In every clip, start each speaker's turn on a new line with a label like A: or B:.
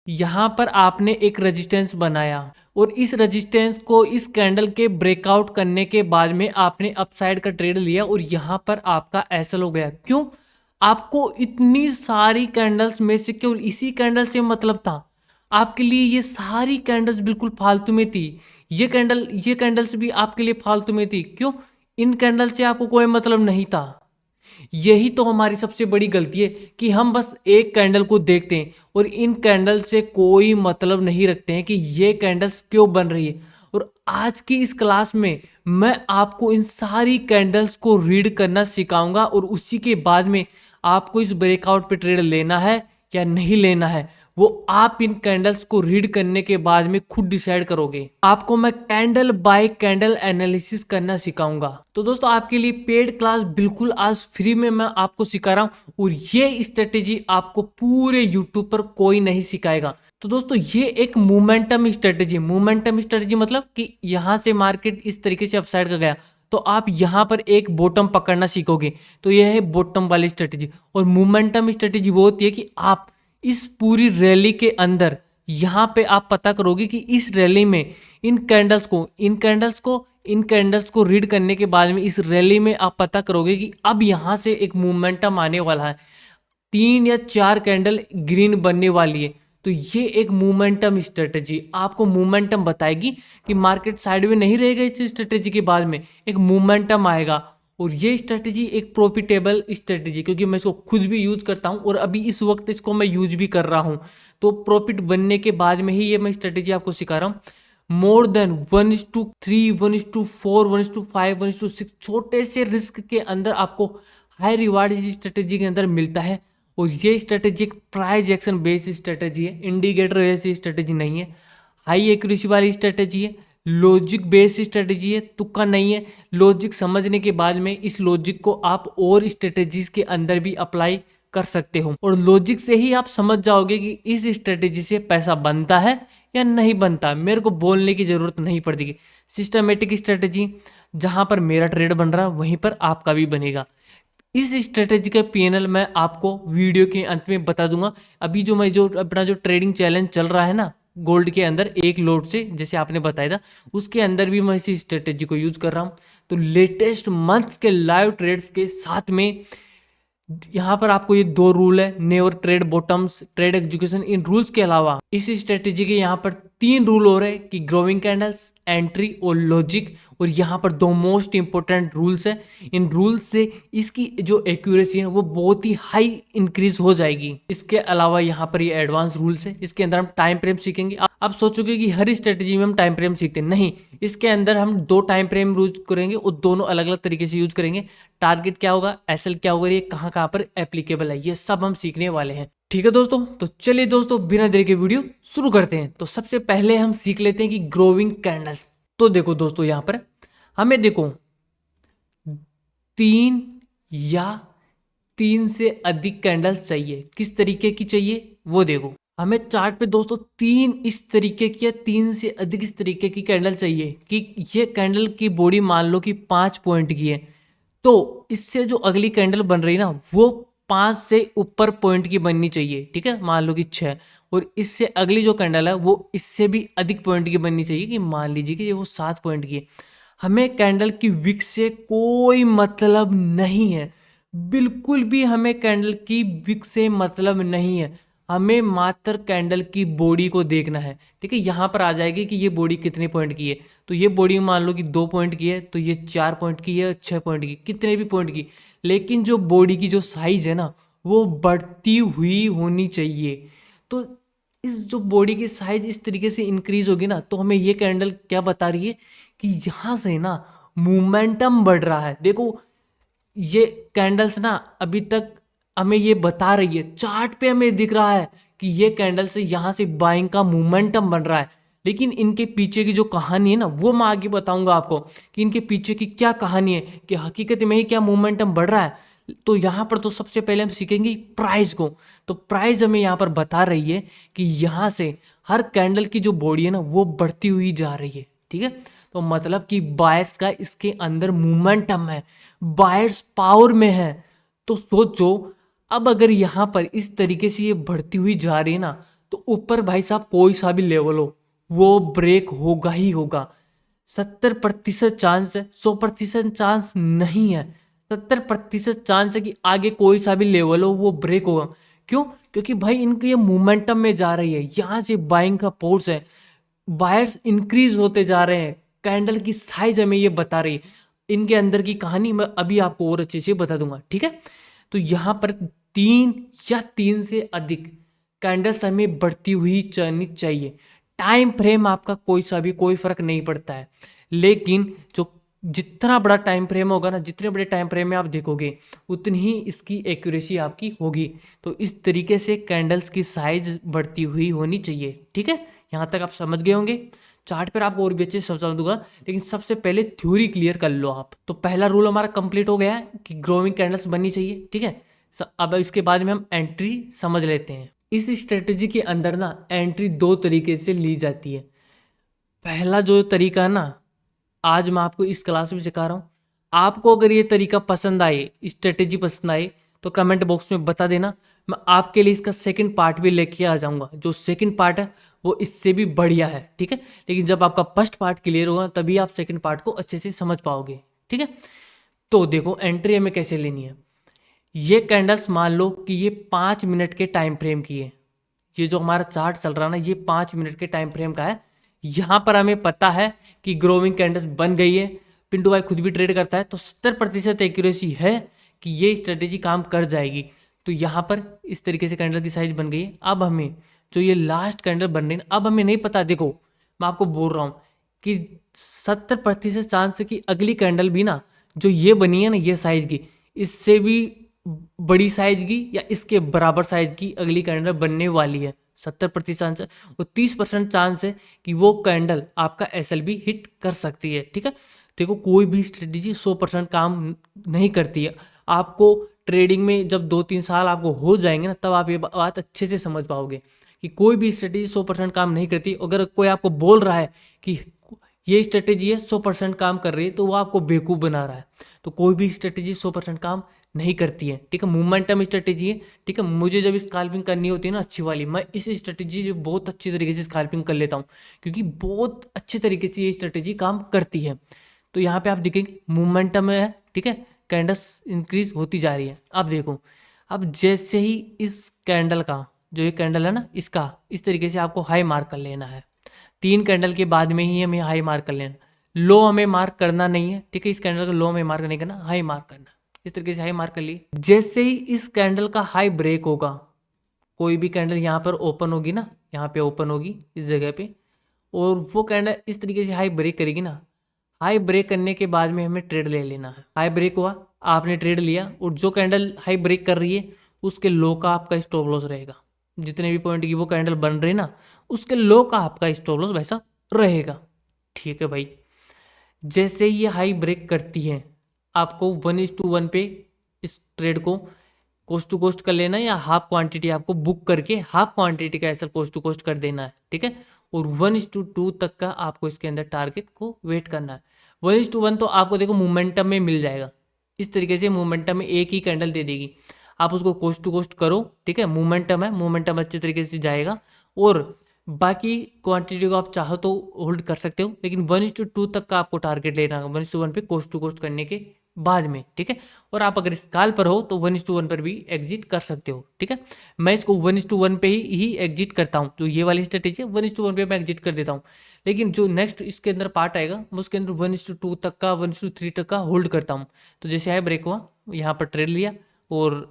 A: यहाँ पर आपने एक रेजिस्टेंस बनाया और इस रेजिस्टेंस को इस कैंडल के ब्रेकआउट करने के बाद में आपने अपसाइड का ट्रेड लिया और यहाँ पर आपका एसएल हो गया। क्यों? आपको इतनी सारी कैंडल्स में से केवल इसी कैंडल से मतलब था। आपके लिए ये सारी कैंडल्स बिल्कुल फालतू में थी। ये कैंडल्स भी आपके लिए फालतू में थी। क्यों? इन कैंडल से आपको कोई मतलब नहीं था। यही तो हमारी सबसे बड़ी गलती है कि हम बस एक कैंडल को देखते हैं और इन कैंडल से कोई मतलब नहीं रखते हैं कि ये कैंडल्स क्यों बन रही है। और आज की इस क्लास में मैं आपको इन सारी कैंडल्स को रीड करना सिखाऊंगा और उसी के बाद में आपको इस ब्रेकआउट पे ट्रेड लेना है या नहीं लेना है वो आप इन कैंडल्स को रीड करने के बाद में खुद डिसाइड करोगे। आपको मैं कैंडल बाय कैंडल एनालिसिस करना सिखाऊंगा। तो दोस्तों आपके लिए पेड क्लास बिल्कुल आज फ्री में मैं आपको सिखा रहा हूँ और ये स्ट्रेटेजी आपको पूरे यूट्यूब पर कोई नहीं सिखाएगा। तो दोस्तों ये एक मोमेंटम स्ट्रेटेजी मतलब कि यहाँ से मार्केट इस तरीके से अपसाइड का गया तो आप यहाँ पर एक बॉटम पकड़ना सीखोगे। तो यह है बॉटम वाली स्ट्रेटेजी। और मोमेंटम स्ट्रेटेजी वो होती है कि आप इस पूरी रैली के अंदर यहाँ पे आप पता करोगे कि इस रैली में इन कैंडल्स को रीड करने के बाद में इस रैली में आप पता करोगे कि अब यहाँ से एक मोमेंटम आने वाला है। 3 या 4 कैंडल ग्रीन बनने वाली है। तो ये एक मोमेंटम स्ट्रेटेजी आपको मोमेंटम बताएगी कि मार्केट साइड में नहीं रहेगा। इस स्ट्रेटेजी के बाद में एक मोमेंटम आएगा और ये स्ट्रेटेजी एक प्रॉफिटेबल स्ट्रेटेजी क्योंकि मैं इसको खुद भी यूज करता हूँ और अभी इस वक्त इसको मैं यूज भी कर रहा हूँ। तो प्रॉफिट बनने के बाद में ही ये मैं स्ट्रेटेजी आपको सिखा रहा हूँ। मोर देन 1:3, 1:4, 1:5, 1:6 छोटे से रिस्क के अंदर आपको हाई रिवार्ड इस स्ट्रेटेजी के अंदर मिलता है। और ये स्ट्रेटेजी एक प्राइस एक्शन बेस्ड स्ट्रेटेजी है, इंडिकेटर जैसी स्ट्रेटेजी नहीं है। हाई एक्यूरेसी वाली स्ट्रेटेजी है, लॉजिक बेस्ड स्ट्रेटेजी है, तुक्का नहीं है। लॉजिक समझने के बाद में इस लॉजिक को आप और स्ट्रेटेजीज के अंदर भी अप्लाई कर सकते हो और लॉजिक से ही आप समझ जाओगे कि इस स्ट्रेटेजी से पैसा बनता है या नहीं बनता। मेरे को बोलने की जरूरत नहीं पड़ती। सिस्टमेटिक स्ट्रेटेजी जहां पर मेरा ट्रेड बन रहा है वहीं पर आपका भी बनेगा। इस स्ट्रेटेजी का पीएनएल मैं आपको वीडियो के अंत में बता दूंगा। अभी जो अपना जो ट्रेडिंग चैलेंज चल रहा है ना गोल्ड के अंदर एक लोड से जैसे आपने बताया था उसके अंदर भी मैं इसी स्ट्रेटेजी को यूज कर रहा हूँ। तो लेटेस्ट मंथ्स के लाइव ट्रेड्स के साथ में यहाँ पर आपको ये 2 रूल है, never trade bottoms, trade execution. इन रूल्स के अलावा इस स्ट्रेटेजी के यहाँ पर 3 रूल हो रहे हैं कि ग्रोइंग कैंडल्स, एंट्री और लॉजिक। और यहाँ पर 2 मोस्ट इंपॉर्टेंट रूल्स हैं। इन रूल्स से इसकी जो एक्यूरेसी है वो बहुत ही हाई इंक्रीज हो जाएगी। इसके अलावा यहाँ पर ये एडवांस रूल्स है, इसके अंदर हम टाइम फ्रेम सीखेंगे। आप सोचोगे कि हर स्ट्रेटेजी में हम टाइम फ्रेम सीखते हैं, नहीं। इसके अंदर हम 2 टाइम फ्रेम यूज करेंगे और दोनों अलग अलग तरीके से यूज करेंगे। टारगेट क्या होगा, एसएल क्या होगा, ये कहाँ कहाँ पर एप्लीकेबल है, ये सब हम सीखने वाले हैं। ठीक है दोस्तों, तो चलिए दोस्तों बिना देरी के वीडियो शुरू करते हैं। तो सबसे पहले हम सीख लेते हैं कि ग्रोविंग कैंडल्स। तो देखो दोस्तों यहाँ पर हमें देखो 3 या 3 से अधिक कैंडल्स चाहिए। किस तरीके की चाहिए वो देखो। हमें चार्ट पे दोस्तों 3 इस तरीके की या 3 से अधिक इस तरीके की कैंडल चाहिए कि ये कैंडल की बॉडी मान लो कि 5 पॉइंट की है तो इससे जो अगली कैंडल बन रही है ना वो 5 से ऊपर पॉइंट की बननी चाहिए। ठीक है, मान लो कि 6। और इससे अगली जो कैंडल है वो इससे भी अधिक पॉइंट की बननी चाहिए कि मान लीजिए कि ये वो 7 पॉइंट की है। हमें कैंडल की विक से कोई मतलब नहीं है, बिल्कुल भी हमें कैंडल की विक से मतलब नहीं है। हमें मात्र कैंडल की बॉडी को देखना है। ठीक है, यहाँ पर आ जाएगी कि ये बॉडी कितने पॉइंट की है। तो ये बॉडी मान लो कि 2 पॉइंट की है, तो ये 4 पॉइंट की है, 6 पॉइंट की, कितने भी पॉइंट की। लेकिन जो बॉडी की जो साइज है ना वो बढ़ती हुई होनी चाहिए। तो इस जो बॉडी की साइज इस तरीके से इंक्रीज होगी ना तो हमें ये कैंडल क्या बता रही है कि यहाँ से ना मोमेंटम बढ़ रहा है। देखो ये कैंडल्स ना अभी तक हमें ये बता रही है, चार्ट पे हमें दिख रहा है कि ये कैंडल से यहाँ से बाइंग का मोमेंटम बन रहा है। लेकिन इनके पीछे की जो कहानी है ना वो मैं आगे बताऊंगा आपको कि इनके पीछे की क्या कहानी है कि हकीकत में ही क्या मोमेंटम बढ़ रहा है। तो यहाँ पर तो सबसे पहले हम सीखेंगे प्राइस को। तो प्राइस हमें यहाँ पर बता रही है कि यहाँ से हर कैंडल की जो बॉडी है ना वो बढ़ती हुई जा रही है। ठीक है, तो मतलब कि बायर्स का इसके अंदर मोमेंटम है, बायर्स पावर में है। तो सोचो अब अगर यहाँ पर इस तरीके से ये बढ़ती हुई जा रही है ना तो ऊपर भाई साहब कोई सा भी लेवल हो वो ब्रेक होगा ही होगा। 70% चांस है, 100% चांस नहीं है। 70% चांस है कि आगे कोई सा भी लेवल हो वो ब्रेक होगा। क्यों? क्योंकि भाई इनकी ये मोमेंटम में जा रही है, यहाँ से बाइंग का फोर्स है, बायर्स इंक्रीज होते जा रहे हैं। कैंडल की साइज हमें ये बता रही है। इनके अंदर की कहानी मैं अभी आपको और अच्छे से बता दूंगा, ठीक है। तो यहाँ पर 3 या 3 से अधिक कैंडल्स हमें बढ़ती हुई चलनी चाहिए। टाइम फ्रेम आपका कोई सा भी कोई फर्क नहीं पड़ता है, लेकिन जो जितना बड़ा टाइम फ्रेम होगा ना, जितने बड़े टाइम फ्रेम में आप देखोगे उतनी ही इसकी एक्यूरेसी आपकी होगी। तो इस तरीके से कैंडल्स की साइज बढ़ती हुई होनी चाहिए, ठीक है। यहाँ तक आप समझ गए होंगे। चार्ट पर आपको और भी अच्छे से समझा दूंगा, लेकिन सबसे पहले थ्योरी क्लियर कर लो आप। तो पहला रूल हमारा कंप्लीट हो गया है कि ग्रोइंग कैंडल्स बननी चाहिए, ठीक है। अब इसके बाद में हम एंट्री समझ लेते हैं। इस स्ट्रेटेजी के अंदर ना एंट्री 2 तरीके से ली जाती है। पहला जो तरीका है ना, आज मैं आपको इस क्लास में सिखा रहा हूँ। आपको अगर ये तरीका पसंद आए, स्ट्रेटेजी पसंद आए, तो कमेंट बॉक्स में बता देना। मैं आपके लिए इसका सेकंड पार्ट भी लेके आ जाऊंगा। जो सेकंड पार्ट है वो इससे भी बढ़िया है, ठीक है। लेकिन जब आपका फर्स्ट पार्ट क्लियर होगा तभी आप सेकंड पार्ट को अच्छे से समझ पाओगे, ठीक है। तो देखो एंट्री हमें कैसे लेनी है। ये कैंडल्स मान लो कि ये 5 मिनट के टाइम फ्रेम की है। ये जो हमारा चार्ट चल रहा है ना, ये 5 मिनट के टाइम फ्रेम का है। यहाँ पर हमें पता है कि ग्रोविंग कैंडल्स बन गई है। पिंटू भाई खुद भी ट्रेड करता है, तो 70% एक्यूरेसी है कि ये स्ट्रेटेजी काम कर जाएगी। तो यहाँ पर इस तरीके से कैंडल की साइज बन गई है। अब हमें जो ये लास्ट कैंडल बन रही है, अब हमें नहीं पता। देखो मैं आपको बोल रहा हूँ कि 70% चांस है कि अगली कैंडल भी ना, जो ये बनी है ना ये साइज की, इससे भी बड़ी साइज की या इसके बराबर साइज की अगली कैंडल बनने वाली है। 70% चांस है और 30% चांस है कि वो कैंडल आपका SLB हिट कर सकती है, ठीक है। देखो कोई भी स्ट्रेटेजी 100% काम नहीं करती है। आपको ट्रेडिंग में जब 2-3 साल आपको हो जाएंगे ना, तब आप ये बात अच्छे से समझ पाओगे कि कोई भी स्ट्रेटेजी 100% काम नहीं करती। अगर कोई आपको बोल रहा है कि ये स्ट्रेटेजी है 100% काम कर रही है, तो वो आपको बेवकूफ़ बना रहा है। तो कोई भी स्ट्रेटेजी 100% काम नहीं करती है, ठीक है। मोमेंटम स्ट्रेटेजी है, ठीक है। मुझे जब स्काल्पिंग करनी होती है ना अच्छी वाली, मैं इस स्ट्रेटेजी जो बहुत अच्छी तरीके से स्काल्पिंग कर लेता हूँ, क्योंकि बहुत अच्छे तरीके से ये स्ट्रेटेजी काम करती है। तो यहाँ पे आप देखेंगे मोमेंटम है, ठीक है, कैंडल्स इंक्रीज होती जा रही है। अब देखो, अब जैसे ही इस कैंडल का, जो ये कैंडल है ना, इसका इस तरीके से आपको हाई मार्क कर लेना है। 3 कैंडल के बाद में ही हमें हाई मार्क कर लेना। लो हमें मार्क करना नहीं है, ठीक है। इस कैंडल का लो हमें मार्क नहीं करना, हाई मार्क करना। इस तरीके से हाई मार्क कर लिए। जैसे ही इस कैंडल का हाई ब्रेक होगा, कोई भी कैंडल यहाँ पर ओपन होगी ना, यहाँ पे ओपन होगी इस जगह पे, और वो कैंडल इस तरीके से हाई ब्रेक करेगी ना, हाई ब्रेक करने के बाद में हमें ट्रेड ले लेना है। हाई ब्रेक हुआ, आपने ट्रेड लिया, और जो कैंडल हाई ब्रेक कर रही है उसके लो का आपका स्टॉप लॉस रहेगा। जितने भी पॉइंट की वो कैंडल बन रही है ना, उसके लो का आपका स्टॉप लॉस वैसा रहेगा, ठीक है भाई। जैसे ही ये हाई ब्रेक करती है, आपको 1:1 पे इस ट्रेड को कोस्ट टू कोस्ट कर लेना है, या हाफ क्वांटिटी आपको बुक करके हाफ क्वांटिटी का ऐसा कोस्ट टू कोस्ट कर देना है, ठीक है। और 1:2 तक का आपको इसके अंदर टारगेट को वेट करना है। 1:1 तो आपको देखो मोमेंटम में मिल जाएगा। इस तरीके से मोमेंटम में एक ही कैंडल दे देगी, आप उसको कोस्ट टू कोस्ट करो, ठीक है। मोमेंटम है, मोमेंटम अच्छे तरीके से जाएगा, और बाकी क्वांटिटी को आप चाहो तो होल्ड कर सकते हो, लेकिन 1:2 तक का आपको टारगेट लेना है 1:1 पे कोस्ट टू कोस्ट करने के बाद में, ठीक है। और आप अगर स्काल पर हो तो 1:1 पर भी एग्जिट कर सकते हो, ठीक है। मैं इसको 1:1 पे ही एग्जिट करता हूँ। तो ये वाली स्ट्रेटेजी है 1:1 पे मैं एग्जिट कर देता हूँ। लेकिन जो नेक्स्ट इसके अंदर पार्ट आएगा, मैं उसके अंदर 1:2 तक का, 1:3 तक का होल्ड करता हूँ। तो जैसे है ब्रेक हुआ, यहाँ पर ट्रेड लिया, और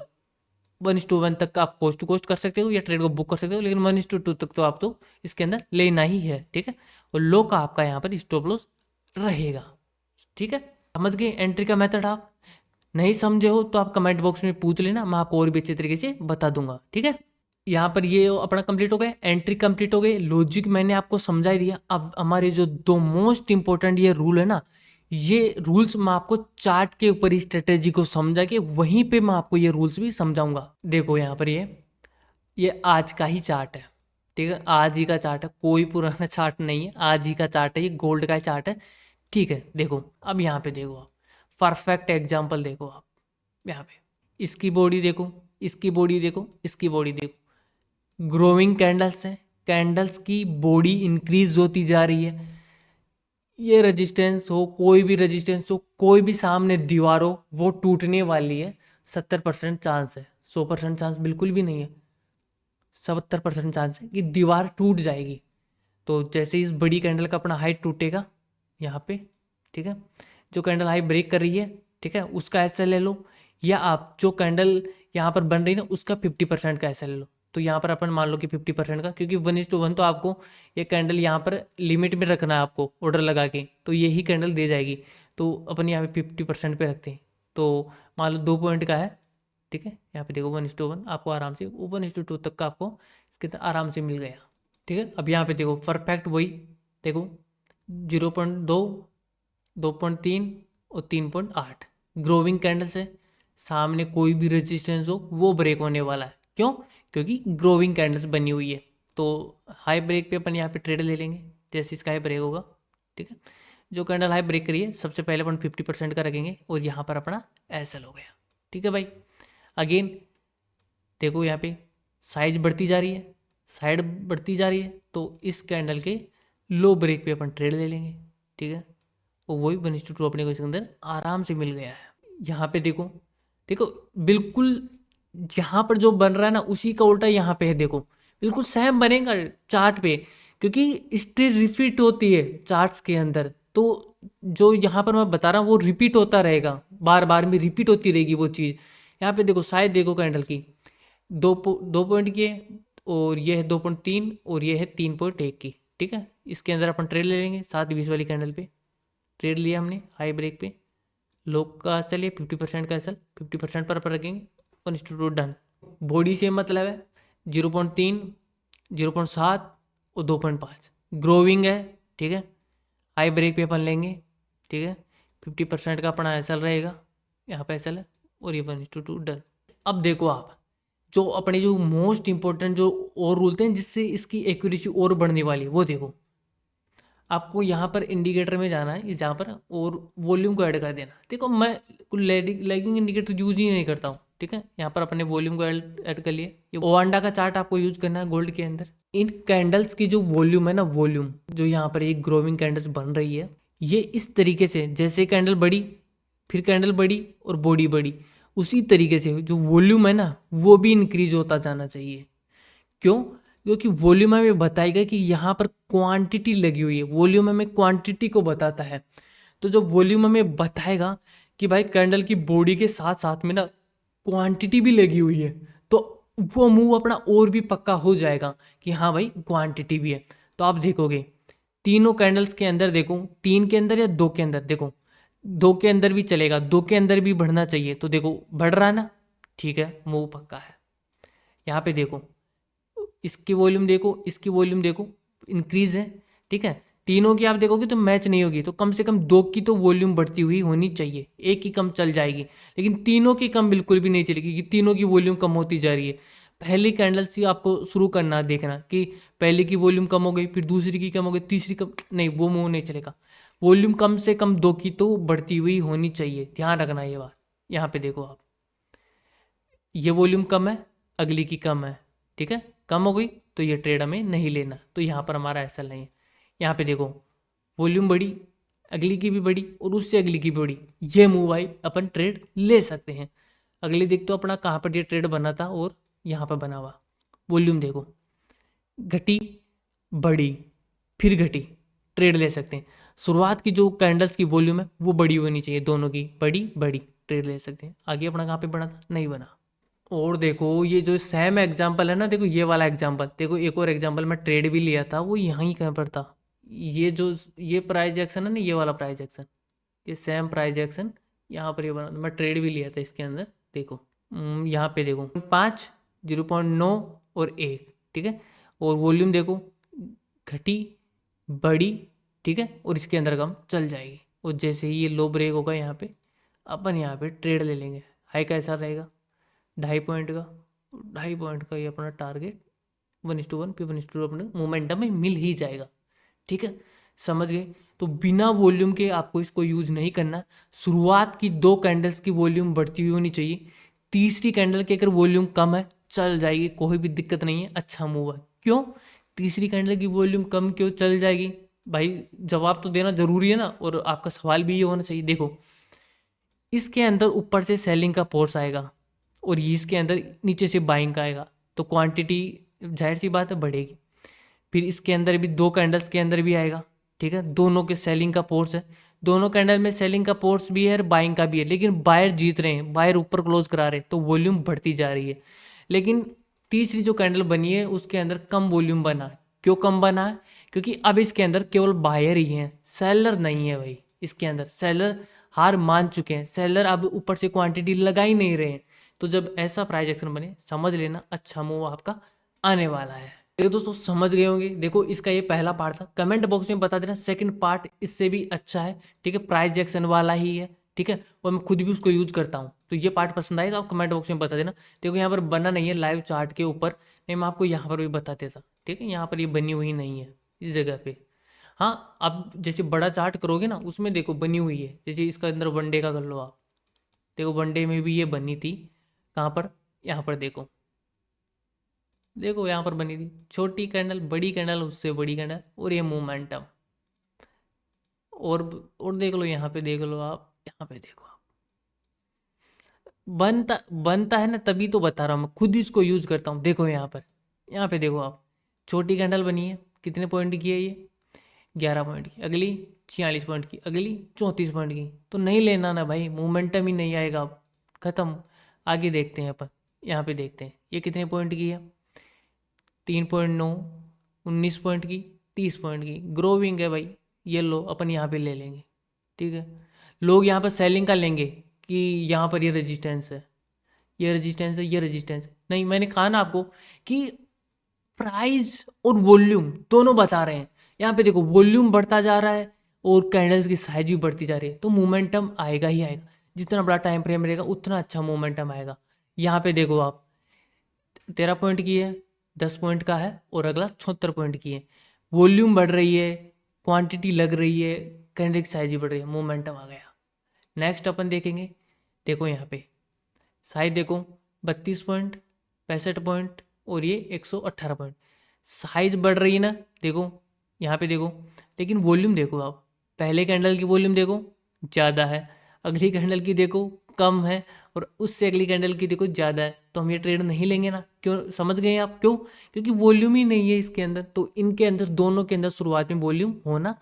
A: 1:1 तक आप कोस्ट टू कोस्ट कर सकते हो या ट्रेड को बुक कर सकते हो, लेकिन 1:2 तक तो आप तो इसके अंदर लेना ही है, ठीक है। और लो का आपका यहाँ पर स्टॉप लॉस रहेगा, ठीक है। समझ गए एंट्री का मेथड? आप नहीं समझे हो तो आप कमेंट बॉक्स में पूछ लेना, मैं आपको और भी अच्छे तरीके से बता दूंगा, ठीक है। यहाँ पर ये अपना कंप्लीट हो गया, एंट्री कंप्लीट हो गई, लॉजिक मैंने आपको समझा ही दिया। अब हमारे जो 2 मोस्ट इंपॉर्टेंट ये रूल है ना, ये रूल्स मैं आपको चार्ट के ऊपर ही स्ट्रेटेजी को समझा के वहीं पे मैं आपको ये रूल्स भी समझाऊंगा। देखो यहाँ पर ये आज का ही चार्ट है, ठीक है। आज ही का चार्ट है, कोई पुराना चार्ट नहीं है, आज ही का चार्ट है, ये गोल्ड का चार्ट है, ठीक है। देखो अब यहाँ पे देखो आप, परफेक्ट एग्जाम्पल देखो आप यहाँ पे, इसकी बॉडी देखो, इसकी बॉडी देखो, इसकी बॉडी देखो, ग्रोइंग कैंडल्स हैं, कैंडल्स की बॉडी इंक्रीज होती जा रही है। ये रेजिस्टेंस हो, कोई भी रेजिस्टेंस हो, कोई भी सामने दीवार हो, वो टूटने वाली है। 70% चांस है, 100% चांस बिल्कुल भी नहीं है, 70% चांस है कि दीवार टूट जाएगी। तो जैसे इस बड़ी कैंडल का अपना हाइट टूटेगा यहाँ पे, ठीक है, जो कैंडल हाई ब्रेक कर रही है, ठीक है, उसका ऐसा ले लो, या आप जो कैंडल यहाँ पर बन रही है ना उसका 50% का ऐसा ले लो। तो यहाँ पर अपन मान लो कि 50% का, क्योंकि 1:1 तो आपको ये कैंडल यहाँ पर लिमिट में रखना है आपको ऑर्डर लगा के, तो यही कैंडल दे जाएगी। तो अपन यहाँ पे 50% पे रखते हैं। तो मान लो 2 पॉइंट का है, ठीक है, यहाँ पे देखो 1:1 आपको आराम से 1:2 तक का आपको इसके अंदर आराम से मिल गया, ठीक है। अब यहाँ पे देखो परफेक्ट वही, देखो 0.2, 2.3 और 3.8 ग्रोविंग कैंडल्स है। सामने कोई भी रेजिस्टेंस हो वो ब्रेक होने वाला है, क्यों? क्योंकि ग्रोविंग कैंडल्स बनी हुई है। तो हाई ब्रेक पे अपन यहाँ पे ट्रेड ले लेंगे जैसे इसका हाई ब्रेक होगा, ठीक है। जो कैंडल हाई ब्रेक करिए सबसे पहले अपन 50% का रखेंगे और यहाँ पर अपना एसएल हो गया, ठीक है भाई। अगेन देखो यहाँ पे साइज बढ़ती जा रही है, साइड बढ़ती जा रही है, तो इस कैंडल के लो ब्रेक पे अपन ट्रेड ले लेंगे, ठीक है। और वही 1:2 अपने को इसके अंदर आराम से मिल गया है। यहाँ पे देखो, देखो बिल्कुल यहाँ पर जो बन रहा है ना उसी का उल्टा यहाँ पे है, देखो बिल्कुल सेम बनेगा चार्ट पे, क्योंकि हिस्ट्री रिपीट होती है चार्ट्स के अंदर। तो जो यहाँ पर मैं बता रहा हूँ वो रिपीट होता रहेगा, बार बार में रिपीट होती रहेगी वो चीज़। यहाँ पे देखो साइज देखो कैंडल की, 2 पॉइंट की है, और ये है 2.3 और ये है 3.1 की, ठीक है। इसके अंदर अपन ट्रेड ले लेंगे 7:20 वाली कैंडल पे ट्रेड लिया हमने हाई ब्रेक पे। लो का एसएल, 50% का एसएल 50% पर रखेंगे, 1:2 डन। बॉडी से मतलब है 0.3, 0.7 और 2.5 ग्रोविंग है, ठीक है। हाई ब्रेक पे अपन लेंगे, ठीक है, 50% का अपना एसएल रहेगा, यहाँ पे एसएल है, और ये 1:2 डन। अब देखो आप जो अपने जो मोस्ट इंपॉर्टेंट जो और रूल थे जिससे इसकी एक्यूरेसी और बढ़ने वाली है, वो देखो। आपको यहाँ पर इंडिकेटर में जाना है, इस यहाँ पर, और वॉल्यूम को ऐड कर देना। देखो मैं लैगिंग इंडिकेटर यूज ही नहीं करता हूँ, ठीक है। यहाँ पर अपने वॉल्यूम को ऐड कर लिए। ये ओवांडा का चार्ट आपको यूज करना है गोल्ड के अंदर। इन कैंडल्स की जो वॉल्यूम है ना, वॉल्यूम जो यहाँ पर एक ग्रोविंग कैंडल्स बन रही है, ये इस तरीके से जैसे कैंडल बड़ी, फिर कैंडल बड़ी और बॉडी बड़ी, उसी तरीके से जो वॉल्यूम है ना वो भी इंक्रीज होता जाना चाहिए। क्यों? क्योंकि वॉल्यूम हमें बताएगा कि यहाँ पर क्वांटिटी लगी हुई है, वॉल्यूम हमें क्वांटिटी को बताता है। तो जो वॉल्यूम हमें बताएगा कि भाई कैंडल की बॉडी के साथ साथ में ना क्वांटिटी भी लगी हुई है, तो वो मूव अपना और भी पक्का हो जाएगा कि हाँ भाई क्वांटिटी भी है। तो आप देखोगे तीनों कैंडल्स के अंदर, देखो 3 के अंदर या 2 के अंदर, देखो 2 के अंदर भी चलेगा, 2 के अंदर भी बढ़ना चाहिए। तो देखो बढ़ रहा है ना, ठीक है, मूव पक्का है। यहाँ पे देखो इसकी वॉल्यूम देखो, इसकी वॉल्यूम देखो, इंक्रीज है, ठीक है। तीनों की आप देखोगे तो मैच नहीं होगी, तो कम से कम 2 की तो वॉल्यूम बढ़ती हुई होनी चाहिए, एक की कम चल जाएगी, लेकिन तीनों की कम बिल्कुल भी नहीं चलेगी कि तीनों की वॉल्यूम कम होती जा रही है। पहली कैंडल से आपको शुरू करना, देखना कि पहली की वॉल्यूम कम हो गई, फिर दूसरी की कम हो गई, तीसरी कम नहीं, वो मूव नहीं चलेगा। वॉल्यूम कम से कम 2 की तो बढ़ती हुई होनी चाहिए, ध्यान रखना ये बात। यहाँ पे देखो आप, ये वॉल्यूम कम है, अगली की कम है, ठीक है, कम हो गई तो ये ट्रेड हमें नहीं लेना, तो यहाँ पर हमारा ऐसा नहीं है। यहाँ पे देखो वॉल्यूम बढ़ी, अगली की भी बढ़ी और उससे अगली की भी बढ़ी, ये मूव आई, अपन ट्रेड ले सकते हैं। अगली देख तो अपना कहाँ पर ये ट्रेड बना था और यहाँ पर बना हुआ, वॉल्यूम देखो घटी, बढ़ी, फिर घटी, ट्रेड ले सकते हैं। शुरुआत की जो कैंडल्स की वॉल्यूम है वो बड़ी होनी चाहिए, दोनों की बड़ी बड़ी, ट्रेड ले सकते हैं। आगे अपना कहाँ पे बना था, नहीं बना। और देखो ये जो सेम एग्जांपल है ना, देखो ये वाला एग्जांपल देखो, एक और एग्जांपल मैं ट्रेड भी लिया था, वो यहीं कहाँ पर था, ये जो ये प्राइस एक्शन है ना, ये वाला प्राइस एक्शन, ये सेम प्राइस एक्शन यहाँ पर ये बना, मैं ट्रेड भी लिया था इसके अंदर। देखो यहाँ पे देखो 5, 0.9 और 1, ठीक है। और वॉल्यूम देखो घटी, बड़ी, ठीक है, और इसके अंदर कम चल जाएगी। और जैसे ही ये लो ब्रेक होगा यहाँ पे, अपन यहाँ पे ट्रेड ले लेंगे। हाई कैसा रहेगा, 2.5 पॉइंट का, 2.5 पॉइंट का ये अपना टारगेट 1:1 फिर 1:2 अपने मोमेंटम में मिल ही जाएगा, ठीक है, समझ गए। तो बिना वॉल्यूम के आपको इसको यूज नहीं करना। शुरुआत की 2 कैंडल्स की वॉल्यूम बढ़ती हुई होनी चाहिए, तीसरी कैंडल की अगर वॉल्यूम कम है चल जाएगी, कोई भी दिक्कत नहीं है, अच्छा मूव है। क्यों तीसरी कैंडल की वॉल्यूम कम क्यों चल जाएगी भाई? जवाब तो देना जरूरी है ना, और आपका सवाल भी ये होना चाहिए। देखो इसके अंदर ऊपर से सेलिंग का फोर्स आएगा और इसके अंदर नीचे से बाइंग का आएगा, तो क्वांटिटी जाहिर सी बात है बढ़ेगी। फिर इसके अंदर भी दो कैंडल्स के अंदर भी आएगा, ठीक है, दोनों के सेलिंग का फोर्स है, दोनों कैंडल में सेलिंग का फोर्स भी है और बाइंग का भी है, लेकिन बायर जीत रहे हैं, बायर ऊपर क्लोज करा रहे हैं, तो वॉल्यूम बढ़ती जा रही है। लेकिन तीसरी जो कैंडल बनी है उसके अंदर कम वॉल्यूम बना है। क्यों कम बना है? क्योंकि अब इसके अंदर केवल बायर ही हैं, सेलर नहीं है भाई। इसके अंदर सेलर हार मान चुके हैं, सेलर अब ऊपर से क्वांटिटी लगा ही नहीं रहे हैं। तो जब ऐसा प्राइस एक्शन बने, समझ लेना अच्छा मूव आपका आने वाला है। देखो दोस्तों समझ गए होंगे। देखो इसका ये पहला पार्ट था, कमेंट बॉक्स में बता देना सेकंड पार्ट इससे भी अच्छा है, ठीक है, प्राइस एक्शन वाला ही है, ठीक है, और मैं खुद भी उसको यूज करता हूँ। तो ये पार्ट पसंद आए तो आप कमेंट बॉक्स में बता देना। देखो यहाँ पर बना नहीं है लाइव चार्ट के ऊपर, नहीं मैं आपको यहाँ पर भी बता देता, ठीक है, यहाँ पर ये बनी हुई नहीं है इस जगह पे। हाँ आप जैसे बड़ा चार्ट करोगे ना उसमें देखो बनी हुई है, जैसे इसका अंदर वनडे का कर लो आप, देखो वनडे में भी ये बनी थी, कहाँ पर, यहाँ पर देखो, देखो यहाँ पर बनी थी छोटी कैंडल, बड़ी कैंडल, उससे बड़ी कैंडल, और ये मोमेंटम। और और देख लो यहाँ पे, देख लो आप, यहाँ पे देखो आप, बनता बनता है ना, तभी तो बता रहा हूँ, मैं खुद इसको यूज करता हूँ। देखो यहाँ पे देखो आप, छोटी कैंडल बनी है, कितने पॉइंट की है ये, 11 पॉइंट की, अगली 46 पॉइंट की, अगली 34 पॉइंट की, तो नहीं लेना ना भाई, मोमेंटम ही नहीं आएगा अब, खत्म। आगे देखते हैं अपन, यहाँ पे देखते हैं ये कितने पॉइंट की है, 3.9, 19 पॉइंट की, 30 पॉइंट की, ग्रोविंग है भाई, ये लो अपन यहाँ पे ले लेंगे, ठीक है। लोग यहाँ पर सेलिंग का लेंगे कि यहाँ पर ये रेजिस्टेंस है, ये रेजिस्टेंस है, ये रेजिस्टेंस है, नहीं मैंने कहा ना आपको कि प्राइस और वॉल्यूम दोनों बता रहे हैं। यहाँ पे देखो वॉल्यूम बढ़ता जा रहा है और कैंडल्स की साइज भी बढ़ती जा रही है, तो मोमेंटम आएगा ही आएगा। जितना बड़ा टाइम फ्रेम रहेगा उतना अच्छा मोमेंटम आएगा। यहाँ पे देखो आप, 13 पॉइंट की है, 10 पॉइंट का है, और अगला 76 पॉइंट की है। वॉल्यूम बढ़ रही है, क्वांटिटी लग रही है, कैंडल की साइज भी बढ़ रही है, मोमेंटम आ गया। नेक्स्ट अपन देखेंगे, देखो यहाँ पे साइज देखो, 32 पॉइंट, 65 पॉइंट, और ये 118 पॉइंट, साइज बढ़ रही है ना, देखो यहाँ पे देखो। लेकिन वॉल्यूम देखो आप, पहले कैंडल की वॉल्यूम देखो ज़्यादा है, अगली कैंडल की देखो कम है, और उससे अगली कैंडल की देखो ज़्यादा है, तो हम ये ट्रेड नहीं लेंगे ना। क्यों, समझ गए आप क्यों? क्योंकि वॉल्यूम ही नहीं है इसके अंदर, तो इनके अंदर दोनों के अंदर शुरुआत में वॉल्यूम होना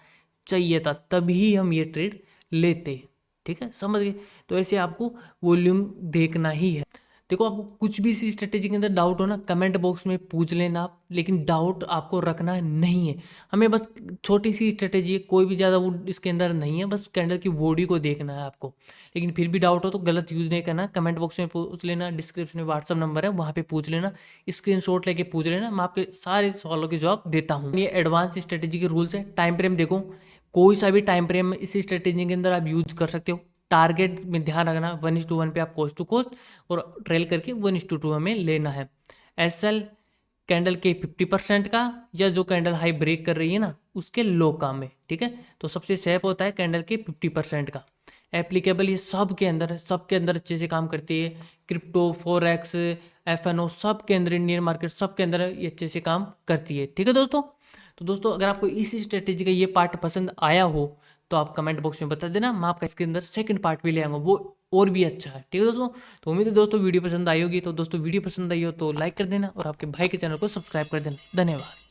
A: चाहिए था, तभी हम ये ट्रेड लेते, ठीक है, समझ गए। तो ऐसे आपको वॉल्यूम देखना ही है। देखो आपको कुछ भी इसी स्ट्रेटेजी के अंदर डाउट हो ना, कमेंट बॉक्स में पूछ लेना आप, लेकिन डाउट आपको रखना नहीं है हमें, बस छोटी सी स्ट्रेटेजी है, कोई भी ज़्यादा वो इसके अंदर नहीं है, बस कैंडल की बॉडी को देखना है आपको। लेकिन फिर भी डाउट हो तो गलत यूज़ नहीं करना, कमेंट बॉक्स में पूछ लेना, डिस्क्रिप्शन में व्हाट्सअप नंबर है वहाँ पे पूछ लेना, स्क्रीनशॉट लेके पूछ लेना, मैं आपके सारे सवालों के जवाब देता हूँ। ये एडवांस स्ट्रेटेजी के रूल्स है। टाइम फ्रेम देखो, कोई सा भी टाइम फ्रेम इसी स्ट्रेटेजी के अंदर आप यूज कर सकते हो। टारगेट में ध्यान रखना 1:1 पे आप कोस्ट टू कोस्ट, और ट्रेल करके 1:2 हमें लेना है। एसएल कैंडल के 50% का, या जो कैंडल हाई ब्रेक कर रही है ना उसके लो का में, ठीक है, तो सबसे सेफ होता है कैंडल के 50% का। एप्लीकेबल ये सब के अंदर है, सब के अंदर अच्छे से काम करती है, क्रिप्टो, फॉरेक्स, एफएनओ, सब के अंदर, इंडियन मार्केट सब के अंदर ये अच्छे से काम करती है, ठीक है दोस्तों। तो दोस्तों अगर आपको इसी स्ट्रेटेजी का ये पार्ट पसंद आया हो तो आप कमेंट बॉक्स में बता देना, मैं आपका इसके अंदर सेकंड पार्ट भी ले आऊँगा, वो और भी अच्छा है, ठीक है दोस्तों। तो उम्मीद है दोस्तों वीडियो पसंद आई होगी। तो दोस्तों वीडियो पसंद आई हो तो लाइक कर देना, और आपके भाई के चैनल को सब्सक्राइब कर देना। धन्यवाद।